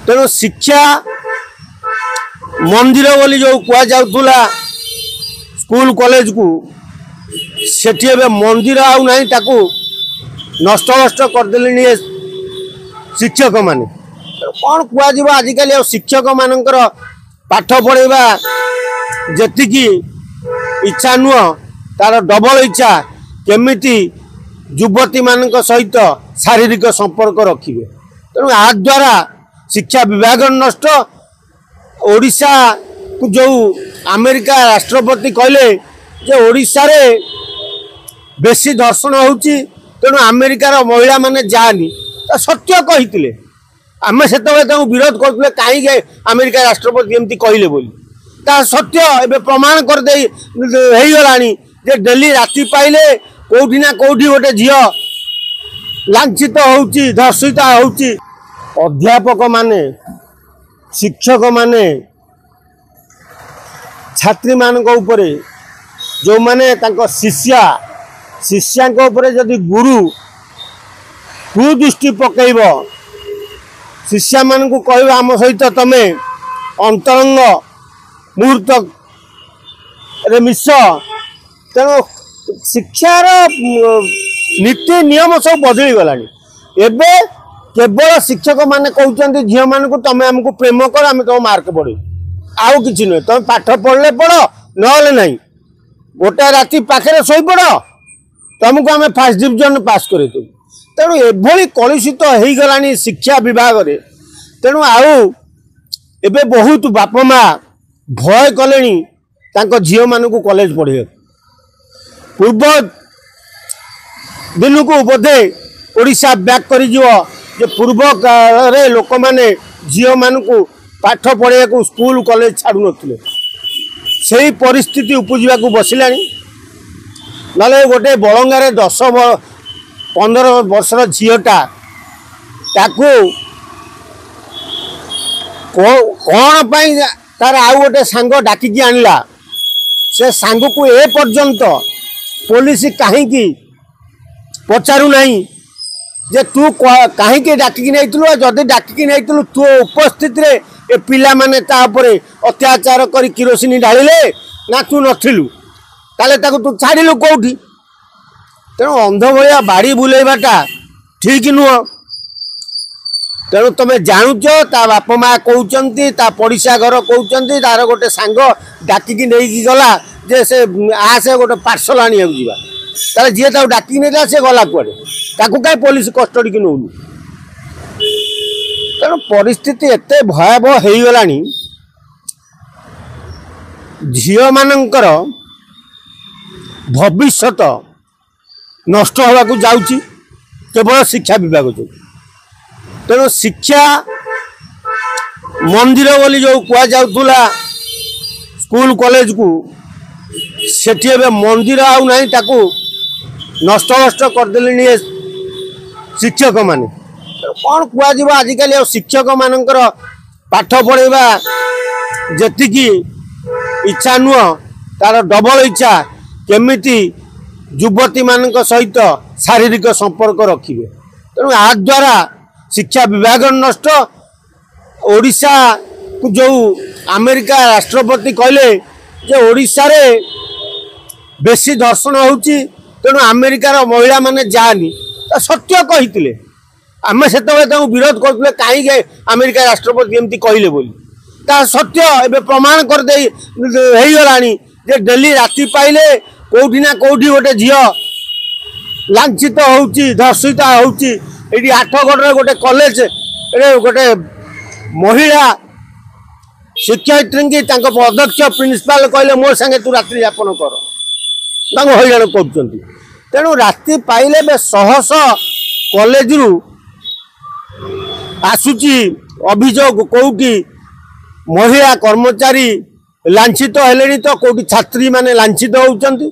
तेणु शिक्षा मंदिर बोली जो कह जाऊला स्कूल कॉलेज को सेठी ए मंदिर आउ नहीं ताकू नष्ट नष्ट करदेले शिक्षक माने कौन कह आजिकल शिक्षक मानकर पाठ पढ़ेबा जी इच्छा नुह तार डबल इच्छा केमिति युवती मान सहित शारीरिक संपर्क रखिए। तेणु आ द्वारा शिक्षा विभाग नष्ट ओडिशा को जो अमेरिका राष्ट्रपति कहले जे ओडिशा रे बेसी दर्शन होची तेणु अमेरिकार महिला माने जानी सत्य कही आम से विरोध करते कहीं अमेरिका राष्ट्रपति एमती कहले बोली ता सत्य एबे प्रमाण कर दे गलानी जे डेली राति पाइले कोठी ना कोठी गोटे झियो लांछित होउची धर्षित होउची। अध्यापक माने शिक्षक माने छात्री मान उपरे जो माने तांको शिष्या उपरे जदि गुरु कुदृष्टि पकेब शिष्या मान को कहब आम सहित तमे अंतरंग मुहूर्त रे मिस तेणु शिक्षार नीति नियम सब बदली गलानी एबे केवल शिक्षक माने कहते झील मान को तमें आमको प्रेम कर आम तुम मार्क पढ़े आउ कि नुहे तुम पाठ पढ़ले पढ़ ना गोटे राति पाखे शोई पड़ तुमको आम फास्ट डिविजन पास कर तेणु एभली कलुषित हो गलानी शिक्षा विभाग रे तेणु आउ एबे बहुत बापा माँ भय कले झील मान को कॉलेज पढ़े पूर्व दिन को बोधे ओडिशा बैक कर पूर्व काल लोक मैंने झील मान को पाठ पढ़ा को स्कूल कॉलेज छाड़ू नुले से परिस्थिति उपजा बसला ना गोटे बलंगारे 10-15 वर्षर झीटा कौन पाई तार आउ गोटे सांग डाकिकी आनला से सांग को ए पर्यंत पुलिस कहीं पचारू नहीं जे तू कहीं डाकिकी नहीं जदि डाकिकी नहीं तू उपस्थित रे ए पिला माने तापरे अत्याचार कर किरोसिनी ढालिले ना तू नथिलु ताले ताको तू छाड़िलु कोठी। तेणु अंध भया बाड़ी बुलेबाटा ठीक नुह तेणु तुम जानुच ता बापा माँ कहते पड़िशा घर कहते तार गोटे सांग डाकिकी नहीं गला जे से आसे गोटे पार्सल आनिया जावा ताले जी डाकिकी नहीं से गला कुआडे ताकू कहीं पुलिस कस्टडी की नौनी। तेणु परिस्थिति एत भयावह हो गलानी झील मानकर भविष्यत नष्ट होगा जाऊँगी केवल शिक्षा विभाग जो। तेणु शिक्षा मंदिर बोली जो कह जाऊला स्कूल कॉलेज को सेठी ए मंदिर आउ नहीं ताकू नष्ट नष्ट करदेले शिक्षक माने कौन कह आजिकल शिक्षक मानकर पाठ पढ़ेबा जी इच्छा नुह तार डबल इच्छा केमिति युवती मान सहित शारीरिक संपर्क रखिए। तेणु आ द्वारा शिक्षा विभाग नष्ट ओडिशा को जो अमेरिका राष्ट्रपति कहले जे ओडिशा रे बेसी दर्शन होची तेणु अमेरिकार महिला माने जानी सत्य कही आम से विरोध करते कहीं अमेरिका राष्ट्रपति एमती कहले बोली ता सत्य एबे प्रमाण कर दे गलानी जे डेली राति पाइले कोठी ना कोठी गोटे झियो लांछित होउची धर्षित होउची। ये आठगढ़ गोटे कॉलेज गोटे महिला शिक्षयित्री की अध्यक्ष प्रिंसिपाल कहले मोर संगे तू रात्रि यापन कर हईराण कर। तेणु राति पाइले शह शह कॉलेज रु आसुची अभियोग कौटी महिला कर्मचारी लांछित हेले तो कौटी छात्री माने लांछित होउचंती।